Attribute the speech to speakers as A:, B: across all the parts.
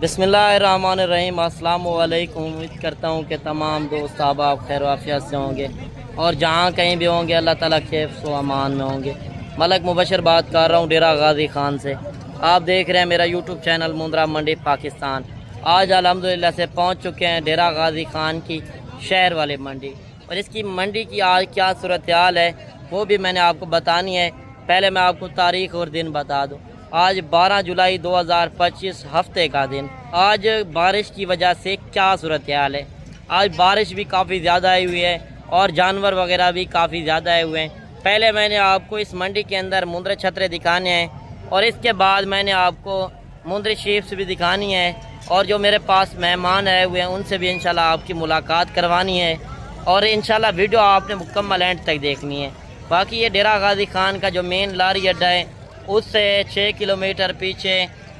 A: बिस्मिल्लाहिर्रहमानिर्रहीम। अस्सलाम वालेकुम। उम्मीद करता हूँ कि तमाम दोस्त अहबाब खैर आफियत से होंगे और जहाँ कहीं भी होंगे अल्लाह ताला के सो अमान में होंगे। मलक मुबशर बात कर रहा हूँ डेरा गाजी खान से। आप देख रहे हैं मेरा यूट्यूब चैनल मुंद्रा मंडी पाकिस्तान। आज अल्हम्दुलिल्लाह से पहुँच चुके हैं डेरा गाजी खान की शहर वाली मंडी, और इसकी मंडी की आज क्या सूरत हाल है वो भी मैंने आपको बतानी है। पहले मैं आपको तारीख़ और दिन बता दूँ। आज 12 जुलाई 2025 हफ्ते का दिन। आज बारिश की वजह से क्या सूरत हाल है। आज बारिश भी काफ़ी ज़्यादा आई हुई है और जानवर वगैरह भी काफ़ी ज़्यादा आए हुए हैं। पहले मैंने आपको इस मंडी के अंदर मुंद्रे छतरे दिखाने हैं और इसके बाद मैंने आपको मुंद्री शीप्स भी दिखानी है, और जो मेरे पास मेहमान आए हुए हैं उनसे भी इंशाल्लाह आपकी मुलाकात करवानी है, और इंशाल्लाह वीडियो आपने मुकम्मल एंड तक देखनी है। बाकी ये डेरा गाजी खान का जो मेन लारी अड्डा है उससे 6 किलोमीटर पीछे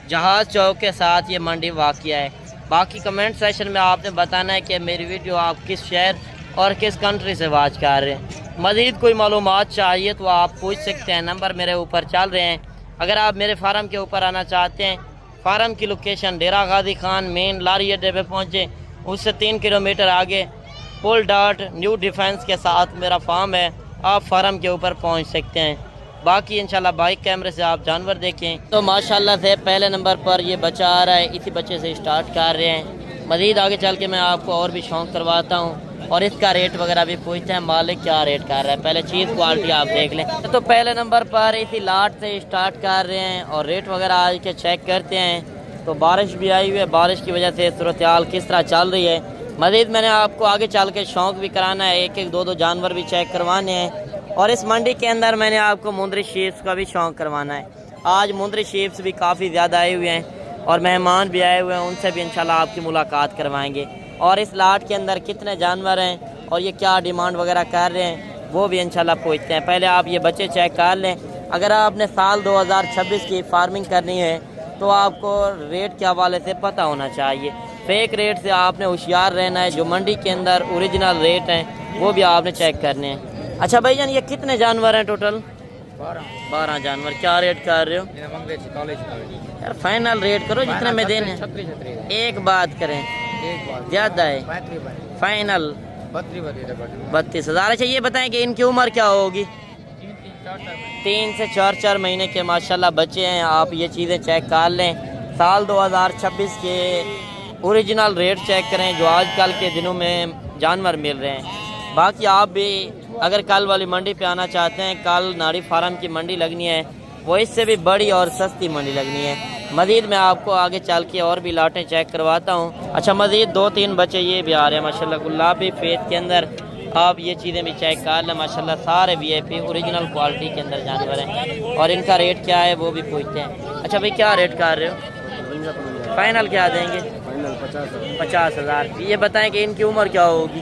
A: जहाज़ चौक के साथ ये मंडी वाक़िया है। बाकी कमेंट सेक्शन में आपने बताना है कि मेरी वीडियो आप किस शहर और किस कंट्री से वाच कर रहे हैं। मज़ीद कोई मालूमात चाहिए तो आप पूछ सकते हैं, नंबर मेरे ऊपर चल रहे हैं। अगर आप मेरे फार्म के ऊपर आना चाहते हैं, फार्म की लोकेशन डेरा गाजी खान मेन लारी अड्डे पे पहुँचे, उससे 3 किलोमीटर आगे पुल डॉट न्यू डिफेंस के साथ मेरा फार्म है। आप फार्म के ऊपर पहुँच सकते हैं। बाकी इंशाल्लाह बाइक कैमरे से आप जानवर देखें तो माशाल्लाह से पहले नंबर पर ये बच्चा आ रहा है। इसी बच्चे से स्टार्ट कर रहे हैं। मज़ीद आगे चल के मैं आपको और भी शौक़ करवाता हूँ और इसका रेट वगैरह भी पूछते हैं मालिक क्या रेट कर रहा है। पहले चीज़ क्वालिटी आप देख लें। तो पहले नंबर पर इसी लाट से स्टार्ट कर रहे हैं और रेट वगैरह आज के चेक करते हैं। तो बारिश भी आई हुई है, बारिश की वजह से सूरत हाल किस तरह चल रही है। मज़ीद मैंने आपको आगे चल के शौक़ भी कराना है, एक एक दो जानवर भी चेक करवाने हैं, और इस मंडी के अंदर मैंने आपको मुंद्री शीप्स का भी शौक़ करवाना है। आज मुंद्री शीप्स भी काफ़ी ज़्यादा आए हुए हैं और मेहमान भी आए हुए हैं, उनसे भी इंशाल्लाह आपकी मुलाकात करवाएंगे। और इस लाट के अंदर कितने जानवर हैं और ये क्या डिमांड वगैरह कर रहे हैं वो भी इंशाल्लाह पूछते हैं। पहले आप ये बच्चे चेक कर लें। अगर आपने साल 2026 की फार्मिंग करनी है तो आपको रेट के हवाले से पता होना चाहिए। फेक रेट से आपने होशियार रहना है। जो मंडी के अंदर ओरिजिनल रेट हैं वो भी आपने चेक करने हैं। अच्छा भाईजान, ये कितने जानवर हैं टोटल? 12 जानवर। क्या रेट कर रहे हो यार? फाइनल रेट करो जितने में देने। एक बात करें, ज़्यादा है। फाइनल 32,000। अच्छा ये बताएं कि इनकी उम्र क्या होगी? 3 से 4 महीने के माशाल्लाह बच्चे हैं। आप ये चीज़ें चेक कर लें। साल 2026 के ओरिजिनल रेट चेक करें जो आजकल के दिनों में जानवर मिल रहे हैं। बाकी आप भी अगर कल वाली मंडी पे आना चाहते हैं, कल नाड़ी फार्म की मंडी लगनी है, वो इससे भी बड़ी और सस्ती मंडी लगनी है। मज़ीद मैं आपको आगे चल के और भी लाटें चेक करवाता हूँ। अच्छा मज़ीद 2-3 बच्चे ये भी आ रहे हैं माशाल्लाह गुलाबी फेस के अंदर। आप ये चीज़ें भी चेक कर लें। माशाल्लाह सारे VIP ओरिजिनल क्वालिटी के अंदर जानवर हैं, और इनका रेट क्या है वो भी पूछते हैं। अच्छा भाई क्या रेट कर रहे हो? फाइनल क्या देंगे? 50,000। ये बताएँ कि इनकी उम्र क्या होगी?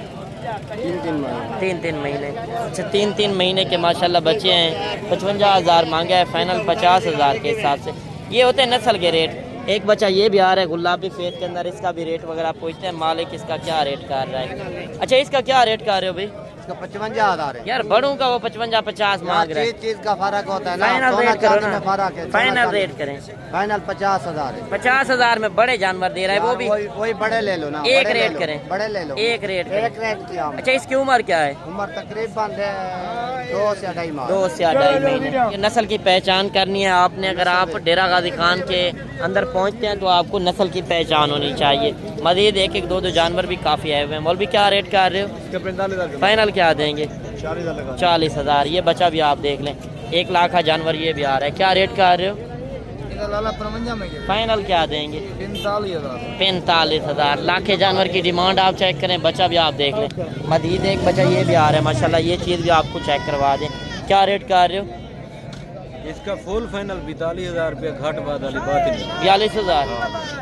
A: 3 महीने। अच्छा 3 महीने के माशाल्लाह बच्चे हैं। 55,000 मांगा है, फाइनल 50,000 के हिसाब से। ये होते हैं नस्ल के रेट। एक बच्चा ये भी आ रहा है गुलाबी फेस के अंदर, इसका भी रेट वगैरह पूछते हैं मालिक इसका क्या रेट कर रहा है। अच्छा इसका क्या रेट कर रहे हो भाई?
B: इसका 55,000 है
A: यार। बड़ों का वो 55-50 मांग रहा है।
B: चीज का फर्क होता है ना।
A: फाइनल रेट करो ना।
B: फर्क है।
A: फाइनल रेट करें।
B: फाइनल 50,000 है।
A: 50,000 में बड़े जानवर दे रहा है वो भी।
B: वही बड़े ले लो ना।
A: एक रेट करें।
B: बड़े ले लो।
A: एक रेट
B: किया।
A: अच्छा इसकी उम्र क्या है?
B: उम्र तकरीबन 2 से 2.5 माह।
A: 2 से 2.5 महीने। ये नस्ल की पहचान करनी है आपने। अगर आप डेरा गाजी खान के अंदर पहुंचते हैं तो आपको नस्ल की पहचान होनी चाहिए। मज़ीद एक एक दो जानवर भी काफ़ी आए हुए हैं। मौलवी क्या रेट कर रहे हो? फाइनल क्या देंगे? 40,000। ये बच्चा भी आप देख लें। 1 लाख का जानवर ये भी आ रहा है। क्या रेट कर रहे हो? फाइनल क्या देंगे? 45,000। लाखे जानवर की डिमांड आप चेक करें। बच्चा भी आप देख लें। मज़ीद एक बच्चा ये भी आ रहा है माशाल्लाह। ये चीज़ भी आपको चेक करवा दें। क्या रेट कर रहे हो?
C: इसका फुल फाइनल 42,000 रुपये घट बाद वाली बात नहीं।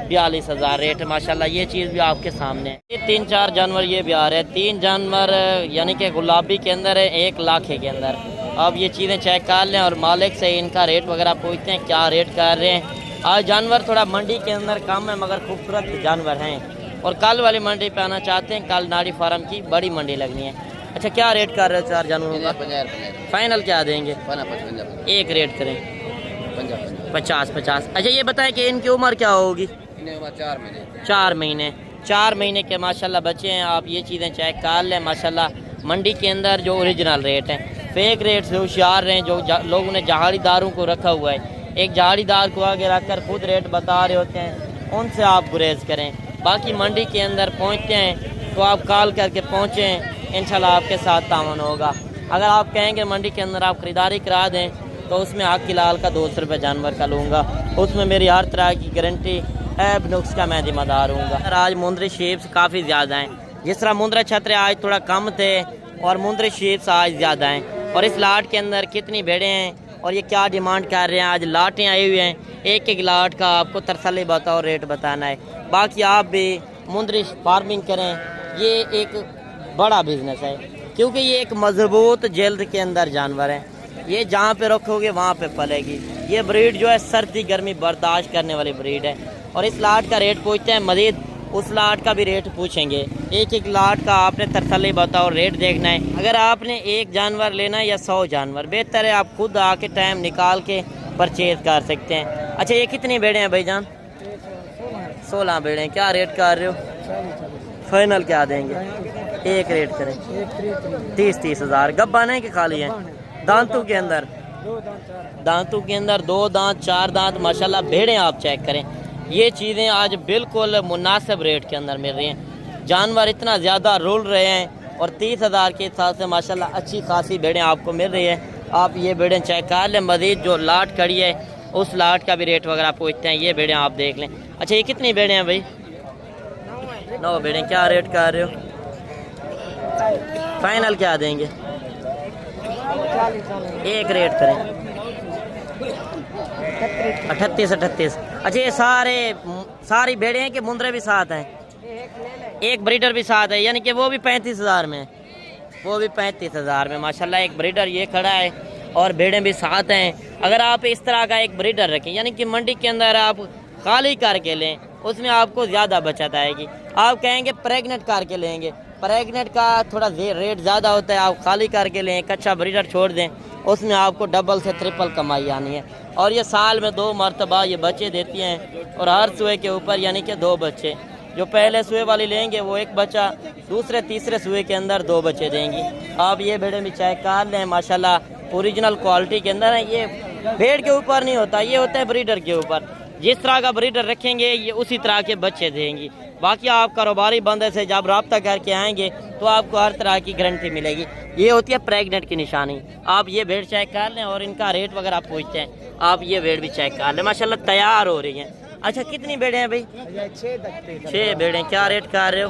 A: 42,000 रेट माशाल्लाह। ये चीज़ भी आपके सामने है। ये 3-4 जानवर ये भी आ रहे हैं। 3 जानवर यानी कि गुलाबी के अंदर है, 1 लाख के अंदर। अब ये चीज़ें चेक कर लें और मालिक से इनका रेट वगैरह पूछते हैं क्या रेट कर रहे हैं। आज जानवर थोड़ा मंडी के अंदर कम है मगर खूबसूरत जानवर हैं, और कल वाली मंडी पे आना चाहते हैं, कल नाड़ी फार्म की बड़ी मंडी लगनी है। अच्छा क्या रेट कर रहे हो 4 जानवरों का?
B: 50।
A: फाइनल क्या देंगे?
B: 55।
A: एक रेट करें।
B: 50।
A: 50। अच्छा ये बताएं कि इनकी उम्र क्या होगी?
C: इन्हें 4 महीने
A: 4 महीने के माशाल्लाह बच्चे हैं। आप ये चीज़ें चेक कर लें। माशाल्लाह मंडी के अंदर जो ओरिजिनल रेट हैं, फेक रेट से होशियार रहें। जो लोगों ने जहाड़ीदारों को रखा हुआ है, एक जहाड़ीदार को आगे रखकर खुद रेट बता रहे होते हैं, उनसे आप गुरेज करें। बाकी मंडी के अंदर पहुँचते हैं तो आप कॉल करके पहुँचें, इंशाल्लाह आपके साथ तावन होगा। अगर आप कहेंगे मंडी के अंदर आप ख़रीदारी करा दें तो उसमें हक लाल का 200 रुपये जानवर का लूँगा। उसमें मेरी हर तरह की गारंटी ऐब नुक्स का मैं जिम्मेदार हूँगा। आज मुंदरी शीप्स काफ़ी ज़्यादा हैं। जिस तरह मुंदरा छतरे आज थोड़ा कम थे और मुंदरी शीप्स आज ज़्यादा हैं। और इस लाट के अंदर कितनी भेड़ें हैं और ये क्या डिमांड कर रहे हैं। आज लाटें आई हुई हैं, एक एक लाट का आपको तरसली बताओ रेट बताना है। बाकी आप भी मुंदरी फार्मिंग करें, ये एक बड़ा बिजनेस है क्योंकि ये एक मजबूत जल्द के अंदर जानवर है। ये जहाँ पे रखोगे वहाँ पे पलेगी। ये ब्रीड जो है सर्दी गर्मी बर्दाश्त करने वाली ब्रीड है। और इस लाट का रेट पूछते हैं, मजीद उस लाट का भी रेट पूछेंगे। एक एक लाट का आपने तरसली बताओ रेट देखना है। अगर आपने एक जानवर लेना है या 100 जानवर, बेहतर है आप खुद आके टाइम निकाल के परचेज कर सकते हैं। अच्छा, ये कितनी भेड़े हैं भाईजान? 16 भेड़े। क्या रेट कर रहे हो? फाइनल क्या देंगे? एक रेट करें 30 हज़ार। गब्बा नहीं कि खाली है? दांतों के अंदर 2 दांत 4 दांत माशाल्लाह भेड़ें आप चेक करें। ये चीज़ें आज बिल्कुल मुनासिब रेट के अंदर मिल रही हैं। जानवर इतना ज़्यादा रुल रहे हैं और 30 हज़ार के हिसाब से माशाल्लाह अच्छी खासी भेड़ें आपको मिल रही है। आप ये भेड़ें चेक कर लें। मज़ीद जो लाट खड़ी है उस लाट का भी रेट वगैरह पूछते हैं। ये भेड़ें आप देख लें। अच्छा, ये कितनी भेड़ें हैं भाई? 9 भेड़ें। क्या रेट कर रहे हो? फाइनल क्या देंगे? एक रेट करें 38। अच्छा, ये सारी भेड़े हैं कि मुंदरे भी साथ हैं? एक ब्रीडर भी साथ है, यानी कि वो भी 35 हज़ार में। वो भी 35 हज़ार में माशाल्लाह एक ब्रीडर ये खड़ा है और भेड़ें भी साथ हैं। अगर आप इस तरह का एक ब्रीडर रखें, यानी कि मंडी के अंदर आप खाली करके लें, उसमें आपको ज़्यादा बचत आएगी। आप कहेंगे प्रेग्नेंट करके लेंगे, प्रेग्नेंट का थोड़ा रेट ज़्यादा होता है। आप खाली करके लें, एक अच्छा ब्रीडर छोड़ दें, उसमें आपको डबल से ट्रिपल कमाई आनी है। और ये साल में 2 मरतबा ये बच्चे देती हैं और हर सुए के ऊपर यानी कि 2 बच्चे। जो पहले सुए वाली लेंगे वो 1 बच्चा, दूसरे तीसरे सुए के अंदर 2 बच्चे देंगी। आप ये भेड़ें भी चेक कर लें, माशाल्लाह ओरिजिनल क्वालिटी के अंदर है। ये भेड़ के ऊपर नहीं होता, ये होता है ब्रीडर के ऊपर। जिस तरह का ब्रीडर रखेंगे ये उसी तरह के बच्चे देंगी। बाकी आप कारोबारी बंदे से जब रब्ता करके आएंगे तो आपको हर तरह की गारंटी मिलेगी। ये होती है प्रेग्नेंट की निशानी। आप ये भेड़ चेक कर लें और इनका रेट वगैरह पूछते हैं। आप ये भेड़ भी चेक कर लें, माशाल्लाह तैयार हो रही हैं। अच्छा, कितनी भेड़े हैं भाई? 6 भेड़े। क्या रेट कर रहे हो?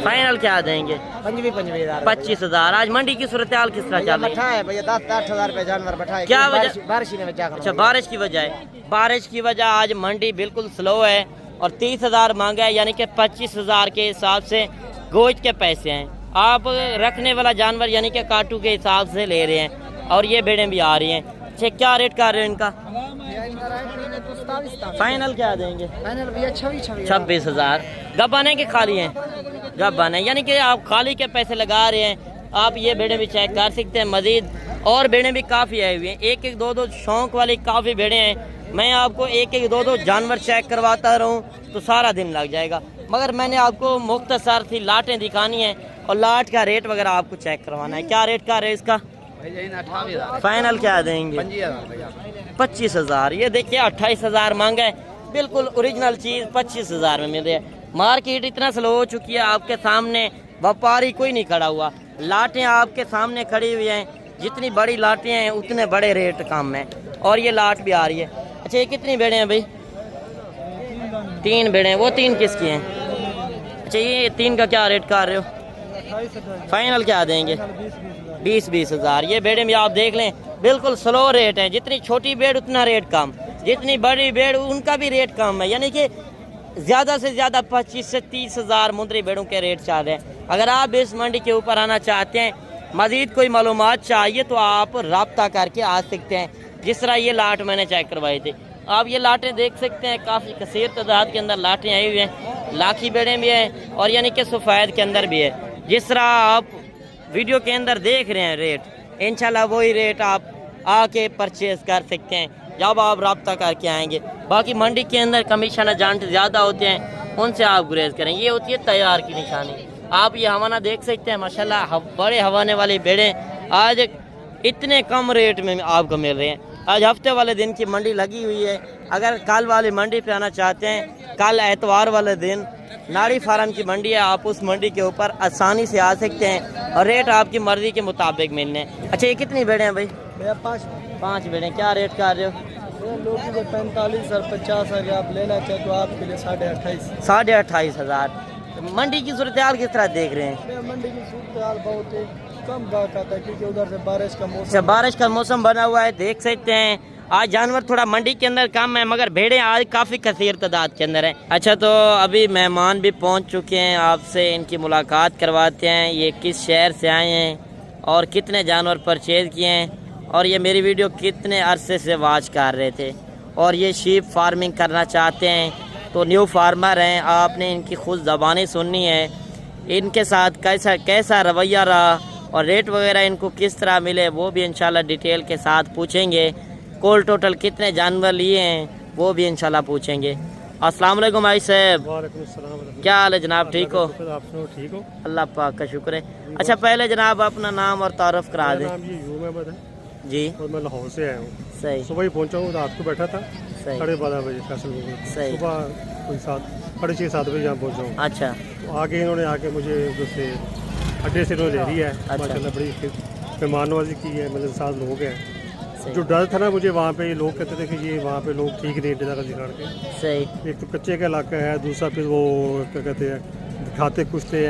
A: फाइनल क्या देंगे? 25 हज़ार। आज मंडी की सूरत हाल किस तरह चल रही है?
B: 10-8 हज़ार रुपये जानवर बैठा।
A: क्या वजह?
B: बारिश ने वजह।
A: अच्छा, बारिश की वजह है। बारिश की वजह आज मंडी बिल्कुल स्लो है और 30 हज़ार मांगा है, यानी कि 25 हज़ार के हिसाब से गोश्त के पैसे हैं। आप रखने वाला जानवर यानी कि काटू के हिसाब से ले रहे हैं और ये भेड़ें भी आ रही हैं। अच्छा, क्या रेट कर रहे हो इनका? फाइनल क्या देंगे? 26 हज़ार। गब्बाने के खाली हैं? गब्बाने, यानी कि आप खाली के पैसे लगा रहे हैं। आप ये भेड़ें भी चेक कर सकते हैं। मजीद और भेड़ें भी काफ़ी आई हुई हैं। 1-1, 2-2 शौक वाली काफ़ी भेड़ें हैं। मैं आपको 1-1, 2-2 जानवर चेक करवाता रहूं तो सारा दिन लग जाएगा, मगर मैंने आपको मुख्तसर सी लाटें दिखानी है और लाट का रेट वगैरह आपको चेक करवाना है। क्या रेट का है इसका? फाइनल क्या देंगे? 25 हज़ार। ये देखिए 28 हज़ार मांगा है। बिल्कुल ओरिजिनल चीज़ 25 हज़ार में मिल रही है। मार्केट इतना स्लो हो चुकी है, आपके सामने व्यापारी कोई नहीं खड़ा हुआ। लाटें आपके सामने खड़ी हुई हैं, जितनी बड़ी लाटें हैं उतने बड़े रेट कम है। और ये लाट भी आ रही है। अच्छा, ये कितनी भेड़ें हैं भाई? 3 भेड़ें। वो 3 किसकी हैं? अच्छा, ये 3 का क्या रेट कर रहे हो? फाइनल क्या देंगे? 20 हज़ार। ये भेड़ें भी आप देख लें, बिल्कुल स्लो रेट है। जितनी छोटी भेड़ उतना रेट कम, जितनी बड़ी भेड़ उनका भी रेट कम है। यानी कि ज़्यादा से ज़्यादा 25 से 30 हज़ार मुंदरी भेड़ों के रेट चल रहे हैं। अगर आप इस मंडी के ऊपर आना चाहते हैं, मज़ीद कोई मालूमात चाहिए तो आप रब्ता करके आ सकते हैं। जिस तरह ये लाट मैंने चेक करवाई थी, आप ये लाटें देख सकते हैं। काफ़ी कसीर तादाद के अंदर लाटें आई हुई हैं। लाखी भेड़ें भी हैं और यानी कि सफ़ेद के अंदर भी है। जिस तरह आप वीडियो के अंदर देख रहे हैं रेट, इंशाल्लाह वही रेट आप आके परचेज़ कर सकते हैं। जब आप रब्ता करके आएंगे। बाकी मंडी के अंदर कमीशन एजेंट ज़्यादा होते हैं, उनसे आप गुरेज करें। ये होती है तैयार की निशानी। आप ये हवाना देख सकते हैं माशाल्लाह, बड़े हवाने वाली भेड़ें आज इतने कम रेट में आपको मिल रहे हैं। आज हफ्ते वाले दिन की मंडी लगी हुई है। अगर कल वाली मंडी पे आना चाहते हैं, कल एतवार वाले दिन नाड़ी फार्म की मंडी है, आप उस मंडी के ऊपर आसानी से आ सकते हैं और रेट आपकी मर्जी के मुताबिक मिलने हैं। अच्छा, ये कितनी भेड़ें हैं भाई?
B: भैया
A: 5 भेड़ें। क्या रेट कर रहे हो?
B: लोगों को 45 और 50 अगर आप लेना चाहे तो आपके लिए 28,500।
A: 28,500। मंडी की सूरत हाल किस तरह देख रहे हैं?
B: मंडी की सूरत हाल बहुत ही कम गाहक आता है क्योंकि उधर से बारिश का मौसम।
A: अच्छा, बारिश का मौसम बना हुआ है, देख सकते हैं आज जानवर थोड़ा मंडी के अंदर कम है, मगर भेड़ें आज काफ़ी कसीर तादाद के अंदर हैं। अच्छा, तो अभी मेहमान भी पहुंच चुके हैं, आपसे इनकी मुलाकात करवाते हैं। ये किस शहर से आए हैं और कितने जानवर परचेज किए हैं और ये मेरी वीडियो कितने अरसे से वॉच कर रहे थे और ये शीप फार्मिंग करना चाहते हैं। तो न्यू फार्मर हैं, आपने इनकी खुद ज़बानें सुननी है, इनके साथ कैसा रवैया रहा और रेट वगैरह इनको किस तरह मिले वो भी इंशाल्लाह डिटेल के साथ पूछेंगे। कोल टोटल कितने जानवर लिए हैं वो भी इंशाल्लाह पूछेंगे। अस्सलाम वालेकुम भाई साहब।
B: वालेकुम सलाम।
A: क्या हाल है जनाब, ठीक हो?
B: आप सुनो, ठीक हो?
A: अल्लाह पाक का शुक्र है। अच्छा, पहले जनाब अपना नाम और तारुफ करा दें।
B: नाम ये यूम अहमद है
A: जी।
B: और मैं लाहौर से आया हूँ।
A: सही
B: सुबह ही पहुँचा हूँ, रात को बैठा था
A: सही
B: 12:30 बजे फैसल में।
A: सही।
B: सुबह कोई 6:30 बजे यहाँ पहुँचा हूँ।
A: अच्छा,
B: तो आगे इन्होंने आके मुझे उससे अड्डे से इन्होंने ले लिया है। माशाल्लाह बड़ी मेहमान नवाजी की है, मतलब 7 लोग हैं। जो डर था ना मुझे वहाँ पे, लोग कहते थे कि ये वहाँ पे लोग ठीक नहीं जगह दिखाड़ के।
A: सही।
B: एक तो कच्चे का इलाका है, दूसरा फिर वो क्या कहते हैं दिखाते कुछ थे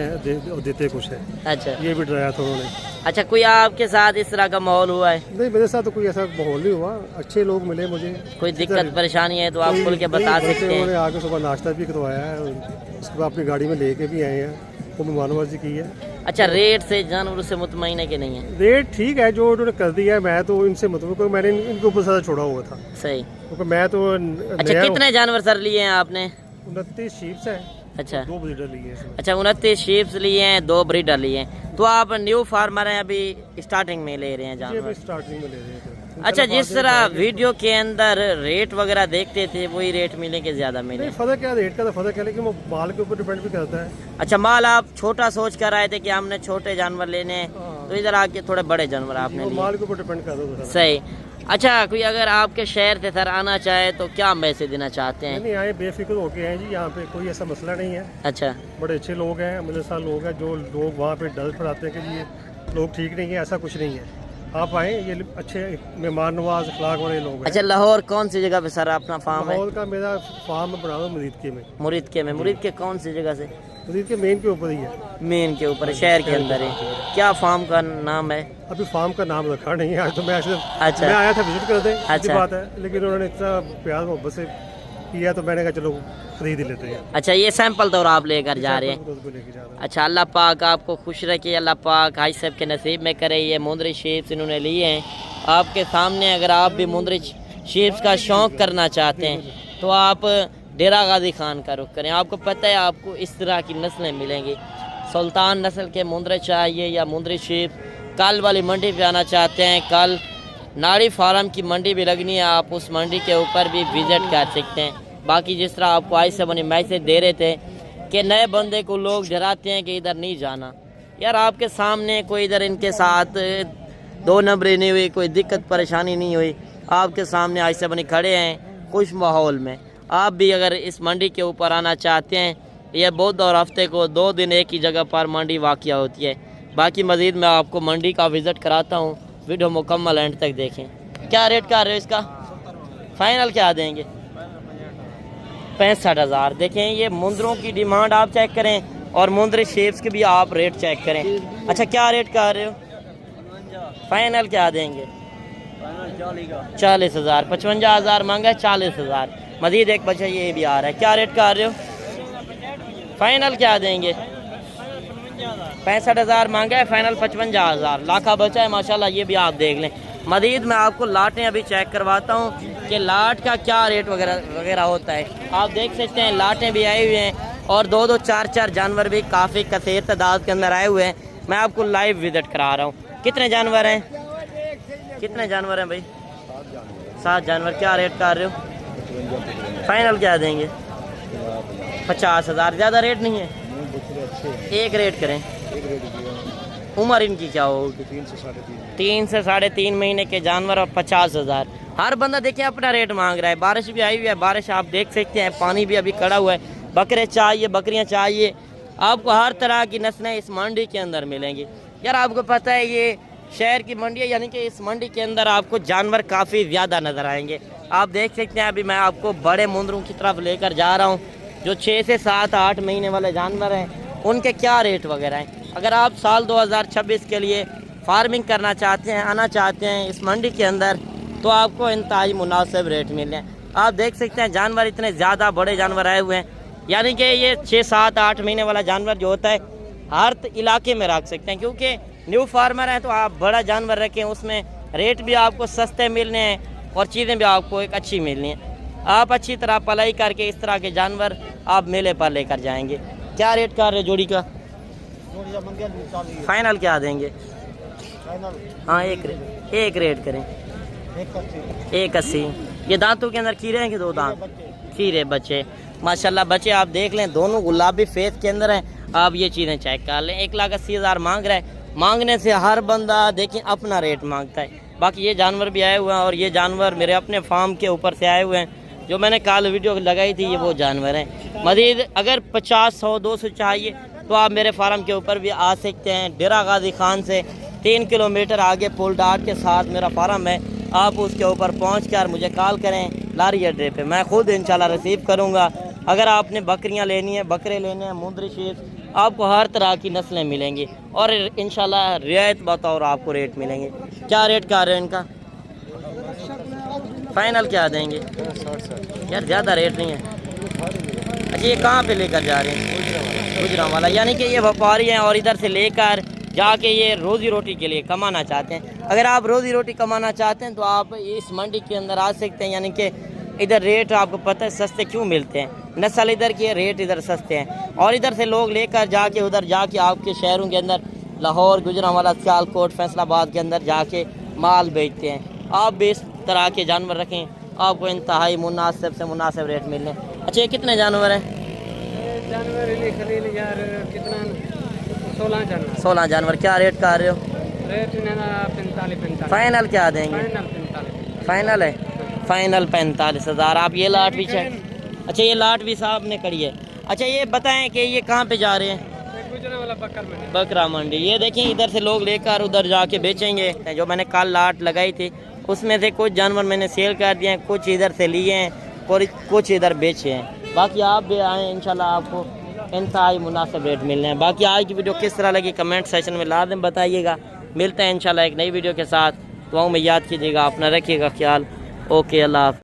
B: और देते कुछ है।
A: अच्छा,
B: ये भी डराया था उन्होंने।
A: अच्छा, कोई आपके साथ इस तरह का माहौल हुआ है?
B: नहीं, मेरे साथ तो कोई ऐसा माहौल नहीं हुआ, अच्छे लोग मिले मुझे।
A: कोई दिक्कत परेशानी है तो आप खुल के बता सकते हैं।
B: उन्होंने आके सुबह नाश्ता भी करवाया है, उसके बाद अपनी गाड़ी में लेके भी आए हैं, वो मेहमाननवाजी की है।
A: अच्छा, रेट से जानवरों से मुतमईन है कि नहीं है?
B: रेट ठीक है जो उन्होंने कर दिया है, मैं तो इनसे मतलब मैंने इनके ऊपर ज़्यादा छोड़ा हुआ था।
A: सही।
B: क्योंकि मैं तो
A: अच्छा, कितने जानवर सर लिए हैं आपने?
B: 29 शीप्स हैं।
A: अच्छा,
B: 2 ब्रीडर लिए हैं।
A: अच्छा, 29 शीप्स लिए हैं, 2 ब्रीडर लिए हैं। तो आप न्यू फार्मर हैं, अभी स्टार्टिंग में ले रहे हैं जानवर?
B: स्टार्टिंग में ले रहे हैं।
A: अच्छा, जिस तरह वीडियो के अंदर रेट वगैरह देखते थे वही रेट मिले के ज़्यादा मिले?
B: फर्क क्या रेट का तो फर्क है, लेकिन वो माल के ऊपर डिपेंड भी करता है।
A: अच्छा, माल आप छोटा सोच कर आए थे कि हमने छोटे जानवर लेने हैं, तो इधर आके थोड़े बड़े जानवर आपने लिए?
B: माल के ऊपर डिपेंड करता है।
A: सही। अच्छा, कोई अगर आपके शहर से सर आना चाहे तो क्या मैसेज देना चाहते हैं?
B: नहीं, आए बेफिक्र होके हैं जी, यहाँ पे कोई ऐसा मसला नहीं है।
A: अच्छा,
B: बड़े अच्छे लोग हैं, मिलनसार लोग हैं। जो लोग वहाँ पे डर फड़ाते हैं कि ये लोग ठीक नहीं है, ऐसा कुछ नहीं है। आप आए, ये अच्छे मेहमान नवाज अखलाक वाले लोग हैं।
A: अच्छा, लाहौर कौन सी जगह पे सर अपना फार्म है?
B: लाहौर का मेरा फार्म बना हुआ मुरीदके में।
A: मुरीदके में? मुरीदके कौन सी जगह से?
B: मुरीदके मेन के ऊपर ही है।
A: मेन के ऊपर, शहर के अंदर है। क्या फार्म का नाम है?
B: अभी फार्म का नाम रखा नहीं है, आज तो मैं
A: अच्छा,
B: मैं आया था विजिट कर दें, अच्छी
A: अच्छा।
B: बात है, लेकिन उन्होंने इतना प्यार मोहब्बत से किया तो मैंने कहा चलो खरीद ही लेते हैं।
A: अच्छा, ये सैंपल तो आप लेकर जा रहे हैं?
B: लेके जा रहे हैं।
A: अच्छा, अल्लाह पाक आपको खुश रखे, अल्लाह पाक हाई साहब के नसीब में करे। ये मुंदरी शीप्स इन्होंने लिए हैं आपके सामने। अगर आप भी मुंदरी शीप्स का शौक़ करना चाहते हैं तो आप डेरा गाजी खान का रुख करें। आपको पता है आपको इस तरह की नस्लें मिलेंगी। सुल्तान नस्ल के मुंदरे चाहिए या मुंदरी शीप, कल वाली मंडी पे आना चाहते हैं, कल नाड़ी फार्म की मंडी भी लगनी है, आप उस मंडी के ऊपर भी विज़िट कर सकते हैं। बाकी जिस तरह आपको आई से बनी मैसेज दे रहे थे कि नए बंदे को लोग डराते हैं कि इधर नहीं जाना, यार आपके सामने कोई इधर इनके साथ 2 नंबरी नहीं हुई, कोई दिक्कत परेशानी नहीं हुई, आपके सामने आई से बनी खड़े हैं खुश माहौल में। आप भी अगर इस मंडी के ऊपर आना चाहते हैं, यह बुध और हफ्ते को 2 दिन एक ही जगह पर मंडी वाक़या होती है। बाकी मज़ीद मैं आपको मंडी का विज़िट कराता हूँ, वीडियो मुकम्मल एंड तक देखें। क्या रेट कर रहे हो इसका? फाइनल क्या देंगे? 65,000। देखें, ये मुंदरों की डिमांड आप चेक करें और मुंदरी शेप्स के भी आप रेट चेक करें। अच्छा, क्या रेट कर रहे हो? फाइनल क्या देंगे? 40,000। 55,000 मांगा है, 40,000। मजीद एक बच्चा ये भी आ रहा है। क्या रेट कर रहे हो? फाइनल क्या देंगे? 65,000 मांगा है, फाइनल 55,000। लाखा बचा है माशाल्लाह, ये भी आप देख लें। मजीद मैं आपको लाटें अभी चेक करवाता हूँ कि लाट का क्या रेट वगैरह होता है। आप देख सकते हैं लाटें भी आई हुई हैं और 2-2, 4-4 जानवर भी काफ़ी कसीर तादाद के अंदर आए हुए हैं। मैं आपको लाइव विजिट करा रहा हूँ। कितने जानवर हैं? कितने जानवर हैं भाई? 7 जानवर, क्या रेट कर रहे हो? फाइनल क्या देंगे? 50,000, ज़्यादा रेट नहीं है? एक रेट करें। उम्र इनकी क्या होगी? 3 से 3.5 महीने के जानवर और 50,000। हर बंदा देखिए अपना रेट मांग रहा है। बारिश भी आई हुई है, बारिश आप देख सकते हैं, पानी भी अभी खड़ा हुआ है। बकरे चाहिए, बकरियां चाहिए, आपको हर तरह की नस्लें इस मंडी के अंदर मिलेंगी। यार आपको पता है ये शहर की मंडी है, यानी कि इस मंडी के अंदर आपको जानवर काफ़ी ज़्यादा नज़र आएंगे। आप देख सकते हैं अभी मैं आपको बड़े मुंदरों की तरफ लेकर जा रहा हूँ, जो 6 से 7-8 महीने वाले जानवर हैं, उनके क्या रेट वगैरह हैं। अगर आप साल 2026 के लिए फार्मिंग करना चाहते हैं, आना चाहते हैं इस मंडी के अंदर, तो आपको इंतहाई मुनासिब रेट मिले। आप देख सकते हैं जानवर इतने ज़्यादा बड़े जानवर आए हुए हैं, यानी कि ये 6, 7, 8 महीने वाला जानवर जो होता है हर इलाके में रख सकते हैं, क्योंकि न्यू फार्मर हैं तो आप बड़ा जानवर रखें, उसमें रेट भी आपको सस्ते मिलने हैं और चीज़ें भी आपको एक अच्छी मिलनी है। आप अच्छी तरह पलाई करके इस तरह के जानवर आप मेले पर लेकर जाएंगे। क्या रेट कर रहे जोड़ी का? फाइनल क्या देंगे? हाँ एक रेट करें। 180। ये दांतों के अंदर खीरे हैं कि 2 दांत? खीरे बच्चे, माशाल्लाह बच्चे आप देख लें, दोनों गुलाबी फेस के अंदर हैं। आप ये चीज़ें चेक कर लें। 1,80,000 मांग रहा है। मांगने से हर बंदा देखिए अपना रेट मांगता है। बाकी ये जानवर भी आए हुए हैं और ये जानवर मेरे अपने फार्म के ऊपर से आए हुए हैं, जो मैंने कल वीडियो लगाई थी, ये वो जानवर हैं। मज़ीद अगर 50, 100, 200 चाहिए तो आप मेरे फार्म के ऊपर भी आ सकते हैं। डेरा गाजी खान से 3 किलोमीटर आगे पुल डाट के साथ मेरा फार्म है। आप उसके ऊपर पहुंचकर मुझे कॉल करें लारी अड्डे पे, मैं खुद इंशाल्लाह रिसीव करूंगा। अगर आपने बकरियां लेनी है, बकरे लेने हैं, मुंदरी शीर, आपको हर तरह की नस्लें मिलेंगी और इंशाल्लाह रियायत बतौर आपको रेट मिलेंगे। क्या रेट कर रहे हैं इनका? फाइनल क्या देंगे? यार ज़्यादा रेट नहीं है। अच्छा ये कहाँ पे लेकर जा रहे हैं? गुजरांवाला, यानी कि ये व्यापारी हैं और इधर से लेकर जाके ये रोज़ी रोटी के लिए कमाना चाहते हैं। अगर आप रोज़ी रोटी कमाना चाहते हैं तो आप इस मंडी के अंदर आ सकते हैं, यानी कि इधर रेट आपको पता है सस्ते क्यों मिलते हैं। नस्ल इधर की, रेट इधर सस्ते हैं और इधर से लोग लेकर जाके उधर जाके आपके शहरों के अंदर लाहौर, गुजरांवाला, सियालकोट, फैसलाबाद के अंदर जाके माल बेचते हैं। आप भी इस तरह के जानवर रखें, आपको इंतहाई मुनासिब से मुनासिब रेट मिलने। अच्छा ये कितने जानवर हैं?
D: जानवर यार कितना 16
A: जानवर। क्या रेट कर रहे हो?
D: रेट 45।
A: फाइनल क्या देंगे? फाइनल है। फाइनल 45,000। आप ये लाट भी चेक। अच्छा ये लाट भी साहब ने करी है। अच्छा ये बताएं कि ये कहाँ पे जा रहे हैं?
D: गुजरांवाला
A: बकरा मंडी। ये देखें इधर से लोग लेकर उधर जाके बेचेंगे। जो मैंने कल लाट लगाई थी उसमें से कुछ जानवर मैंने सेल कर दिए हैं, कुछ इधर से लिए हैं और कुछ इधर बेचे हैं। बाकी आप भी आएँ, इंशाल्लाह आपको इंतहाई मुनासिब रेट मिलने हैं। बाकी आज की वीडियो किस तरह लगी कमेंट सेक्शन में लाज़िम बताइएगा। मिलते हैं इंशाल्लाह एक नई वीडियो के साथ। दुआओं में याद कीजिएगा, अपना रखिएगा ख्याल। ओके, अल्लाह हाफ़िज़।